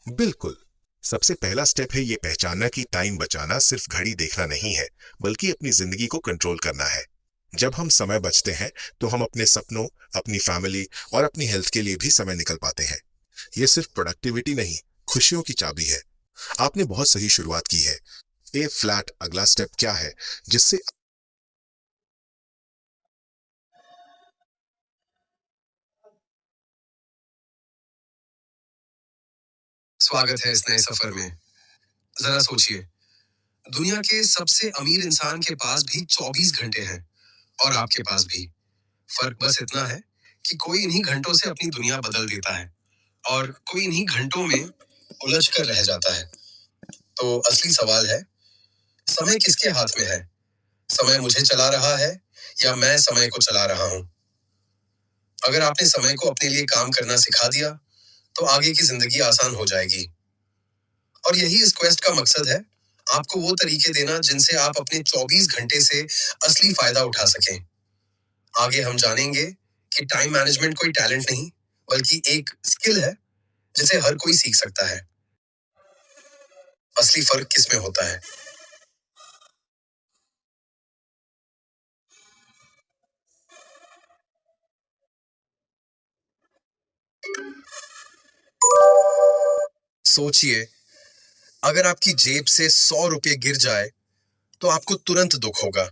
बिल्कुल। सबसे पहला स्टेप है ये पहचानना कि टाइम बचाना सिर्फ घड़ी देखना नहीं है, बल्कि अपनी जिंदगी को कंट्रोल करना है। जब हम समय बचते हैं, तो हम अपने सपनों, अपनी फैमिली और अपनी हेल्थ के लिए भी समय निकल पाते हैं। ये सिर्फ प्रोडक्टिविटी नहीं, खुशियों की चाबी है। आपने बहुत सही शुरुआत की है। ए फ्लैट अगला स्टेप क्या है, जिससे स्वागत है इस नए सफर में। जरा सोचिए, दुनिया के सबसे अमीर इंसान के पास भी 24 घंटे हैं और आपके पास भी। फर्क बस इतना है कि कोई इन्हीं घंटों से अपनी दुनिया बदल देता है और कोई इन्हीं घंटों में उलझ कर रह जाता है। तो असली सवाल है, समय किसके हाथ में है? समय मुझे चला रहा है या मैं समय को चला रहा हूँ? अगर आपने समय को अपने लिए काम करना सिखा दिया, तो आगे की जिंदगी आसान हो जाएगी। और यही इस क्वेस्ट का मकसद है, आपको वो तरीके देना जिनसे आप अपने 24 घंटे से असली फायदा उठा सकें। आगे हम जानेंगे कि टाइम मैनेजमेंट कोई टैलेंट नहीं, बल्कि एक स्किल है जिसे हर कोई सीख सकता है। असली फर्क किस में होता है? सोचिए, अगर आपकी जेब से 100 रुपये गिर जाए तो आपको तुरंत दुख होगा।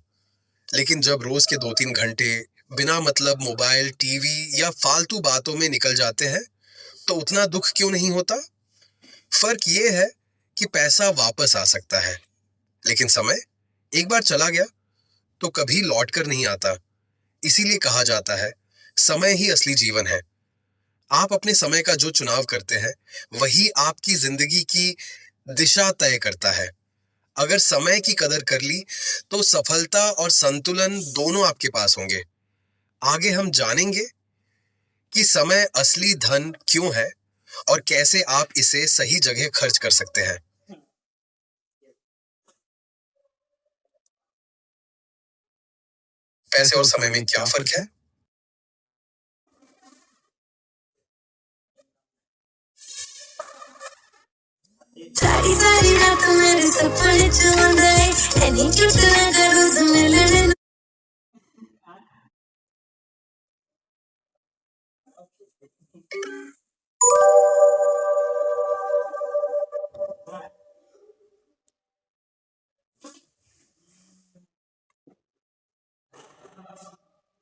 लेकिन जब रोज के 2-3 घंटे बिना मतलब मोबाइल, टीवी या फालतू बातों में निकल जाते हैं, तो उतना दुख क्यों नहीं होता? फर्क ये है कि पैसा वापस आ सकता है, लेकिन समय एक बार चला गया तो कभी लौट कर नहीं आता। इसीलिए कहा जाता है, समय ही असली जीवन है। आप अपने समय का जो चुनाव करते हैं, वही आपकी जिंदगी की दिशा तय करता है। अगर समय की कदर कर ली, तो सफलता और संतुलन दोनों आपके पास होंगे। आगे हम जानेंगे कि समय असली धन क्यों है और कैसे आप इसे सही जगह खर्च कर सकते हैं। पैसे और समय में क्या फर्क है? सारी सारी रात मेरे सपने च आंदा है एनी क्यूट लगा रोज मिलने नू।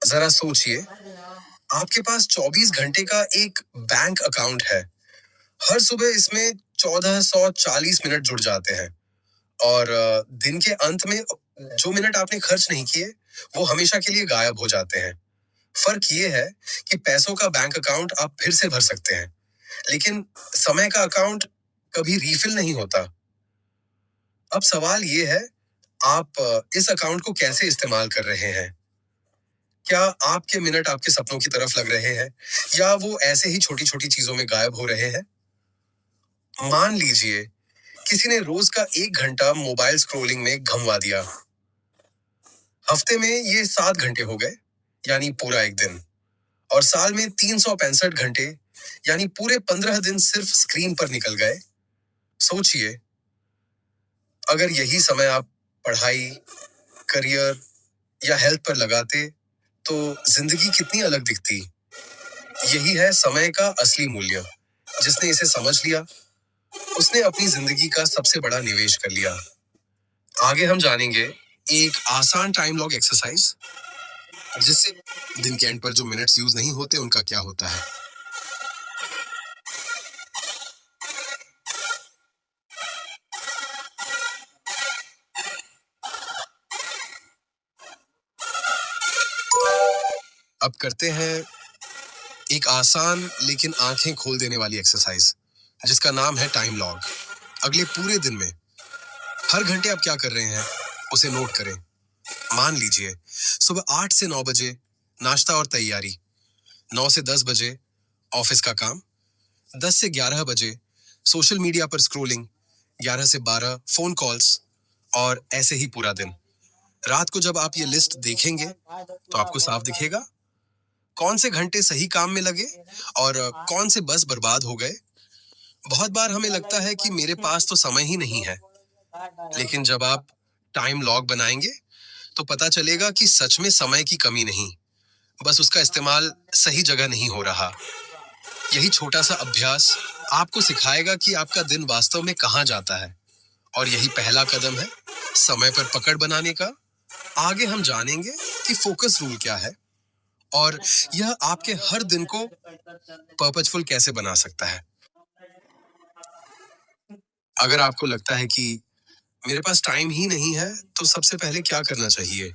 जरा सोचिए, आपके पास 24 घंटे का एक बैंक अकाउंट है। हर सुबह इसमें 1440 मिनट जुड़ जाते हैं और दिन के अंत में जो मिनट आपने खर्च नहीं किए, वो हमेशा के लिए गायब हो जाते हैं। फर्क ये है कि पैसों का बैंक अकाउंट आप फिर से भर सकते हैं, लेकिन समय का अकाउंट कभी रीफिल नहीं होता। अब सवाल ये है, आप इस अकाउंट को कैसे इस्तेमाल कर रहे हैं? क्या आपके मिनट आपके सपनों की तरफ लग रहे हैं या वो ऐसे ही छोटी छोटी चीजों में गायब हो रहे हैं? मान लीजिए, किसी ने रोज का 1 घंटा मोबाइल स्क्रोलिंग में घमवा दिया। हफ्ते में ये 7 घंटे हो गए, यानी पूरा एक दिन। और साल में 365 घंटे, यानी पूरे 15 दिन सिर्फ स्क्रीन पर निकल गए। सोचिए, अगर यही समय आप पढ़ाई, करियर या हेल्थ पर लगाते, तो जिंदगी कितनी अलग दिखती। यही है समय का असली मूल्य। जिसने इसे समझ लिया, उसने अपनी जिंदगी का सबसे बड़ा निवेश कर लिया। आगे हम जानेंगे एक आसान टाइम लॉग एक्सरसाइज, जिससे दिन के एंड पर जो मिनट्स यूज नहीं होते उनका क्या होता है। अब करते हैं एक आसान लेकिन आंखें खोल देने वाली एक्सरसाइज, जिसका नाम है टाइम लॉग। अगले पूरे दिन में हर घंटे आप क्या कर रहे हैं, उसे नोट करें। मान लीजिए, सुबह 8 से 9 बजे नाश्ता और तैयारी, 9 से 10 बजे ऑफिस का काम, 10 से 11 बजे सोशल मीडिया पर स्क्रोलिंग, 11 से 12 फोन कॉल्स, और ऐसे ही पूरा दिन। रात को जब आप ये लिस्ट देखेंगे, तो आपको साफ दिखेगा कौन से घंटे सही काम में लगे और कौन से बस बर्बाद हो गए। बहुत बार हमें लगता है कि मेरे पास तो समय ही नहीं है, लेकिन जब आप टाइम लॉग बनाएंगे तो पता चलेगा कि सच में समय की कमी नहीं, बस उसका इस्तेमाल सही जगह नहीं हो रहा। यही छोटा सा अभ्यास आपको सिखाएगा कि आपका दिन वास्तव में कहाँ जाता है, और यही पहला कदम है समय पर पकड़ बनाने का। आगे हम जानेंगे कि फोकस रूल क्या है और यह आपके हर दिन को पर्पजफुल कैसे बना सकता है। अगर आपको लगता है कि मेरे पास टाइम ही नहीं है, तो सबसे पहले क्या करना चाहिए?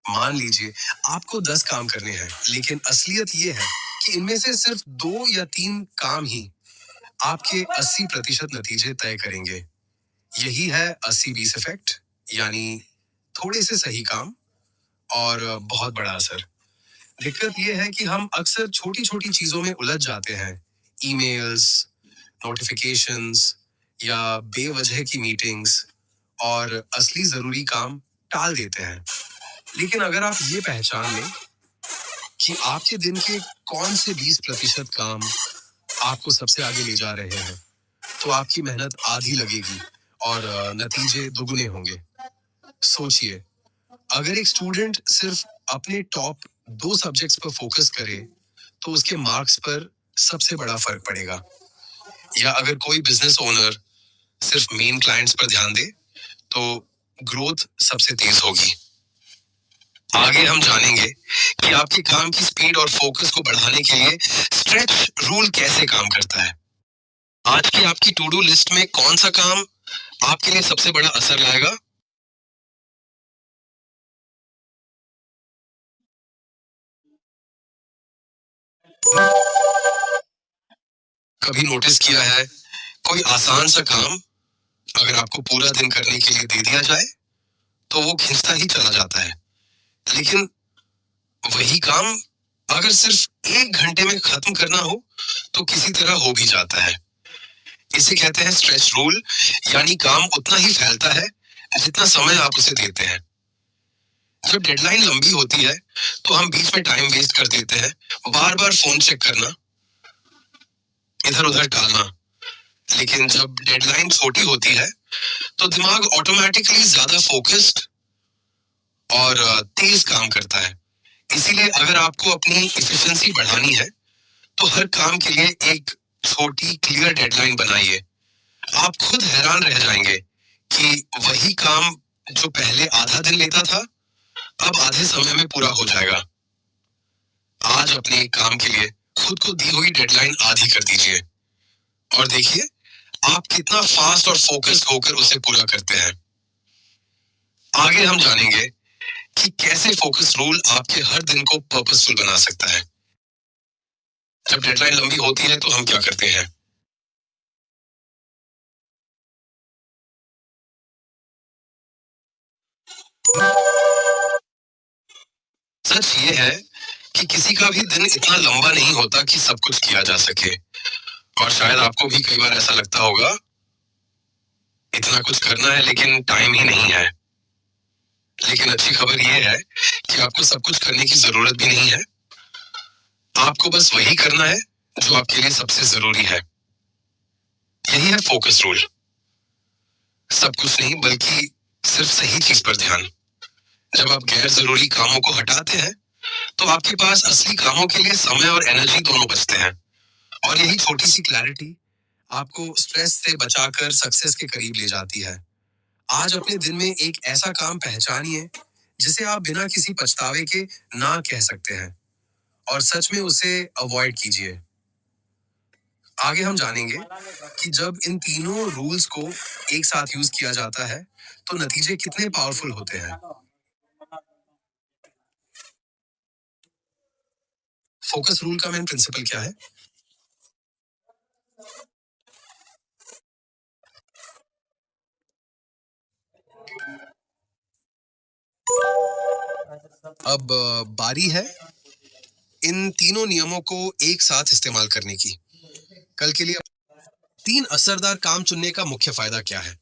मान लीजिए आपको 10 काम करने हैं, लेकिन असलियत ये है कि इनमें से सिर्फ 2 या 3 काम ही आपके 80% नतीजे तय करेंगे। यही है 80-20 इफेक्ट, यानी थोड़े से सही काम और बहुत बड़ा असर। दिक्कत यह है कि हम अक्सर छोटी छोटी चीजों में उलझ जाते हैं। ईमेल्स, नोटिफिकेशंस या बेवजह की मीटिंग्स, और असली जरूरी काम टाल देते हैं। लेकिन अगर आप ये पहचान लें कि आपके दिन के कौन से 20% काम आपको सबसे आगे ले जा रहे हैं, तो आपकी मेहनत आधी लगेगी और नतीजे दुगने होंगे। सोचिए, अगर एक स्टूडेंट सिर्फ अपने टॉप 2 सब्जेक्ट्स पर फोकस करे, तो उसके मार्क्स पर सबसे बड़ा फर्क पड़ेगा। या अगर कोई बिजनेस ओनर सिर्फ मेन क्लाइंट्स पर ध्यान दे, तो ग्रोथ सबसे तेज होगी। आगे हम जानेंगे कि आपके काम की स्पीड और फोकस को बढ़ाने के लिए स्ट्रेच रूल कैसे काम करता है। आज की आपकी टू डू लिस्ट में कौन सा काम आपके लिए सबसे बड़ा असर लाएगा? कभी नोटिस किया है, कोई आसान सा काम अगर आपको पूरा दिन करने के लिए दे दिया जाए, तो वो खिंचता ही चला जाता है। लेकिन वही काम अगर सिर्फ 1 घंटे में खत्म करना हो, तो किसी तरह हो भी जाता है। इसे कहते हैं स्ट्रेच रूल, यानी काम उतना ही फैलता है जितना समय आप उसे देते हैं। जब डेडलाइन लंबी होती है, तो हम बीच में टाइम वेस्ट कर देते हैं, बार बार फोन चेक करना, इधर उधर टालना। लेकिन जब डेडलाइन छोटी होती है, तो दिमाग ऑटोमेटिकली ज्यादा फोकस्ड और तेज काम करता है। इसीलिए अगर आपको अपनी एफिशिएंसी बढ़ानी है, तो हर काम के लिए एक छोटी क्लियर डेडलाइन बनाइए। आप खुद हैरान रह जाएंगे कि वही काम जो पहले आधा दिन लेता था, अब आधे समय में पूरा हो जाएगा। आज अपने काम के लिए खुद को दी हुई डेडलाइन आधी कर दीजिए, और देखिए आप कितना फास्ट और फोकस्ड होकर उसे पूरा करते हैं। आगे हम जानेंगे कि कैसे फोकस रूल आपके हर दिन को पर्पसफुल बना सकता है। जब डेडलाइन लंबी होती है, तो हम क्या करते हैं? सच ये है कि किसी का भी दिन इतना लंबा नहीं होता कि सब कुछ किया जा सके। और शायद आपको भी कई बार ऐसा लगता होगा, इतना कुछ करना है लेकिन टाइम ही नहीं है। लेकिन अच्छी खबर ये है कि आपको सब कुछ करने की जरूरत भी नहीं है। आपको बस वही करना है जो आपके लिए सबसे जरूरी है। यही है फोकस रूल। सब कुछ नहीं, बल्कि सिर्फ सही चीज पर ध्यान। जब आप गैर जरूरी कामों को हटाते हैं, तो आपके पास असली कामों के लिए समय और एनर्जी दोनों बचते हैं। और यही छोटी सी क्लैरिटी आपको स्ट्रेस से बचाकर सक्सेस के करीब ले जाती है। आज अपने दिन में एक ऐसा काम पहचानिए जिसे आप बिना किसी पछतावे के ना कह सकते हैं, और सच में उसे अवॉइड कीजिए। आगे हम जानेंगे कि जब इन तीनों रूल्स को एक साथ यूज किया जाता है, तो नतीजे कितने पावरफुल होते हैं। फोकस रूल का मेन प्रिंसिपल क्या है? अब बारी है इन तीनों नियमों को एक साथ इस्तेमाल करने की। कल के लिए 3 असरदार काम चुनने का मुख्य फायदा क्या है?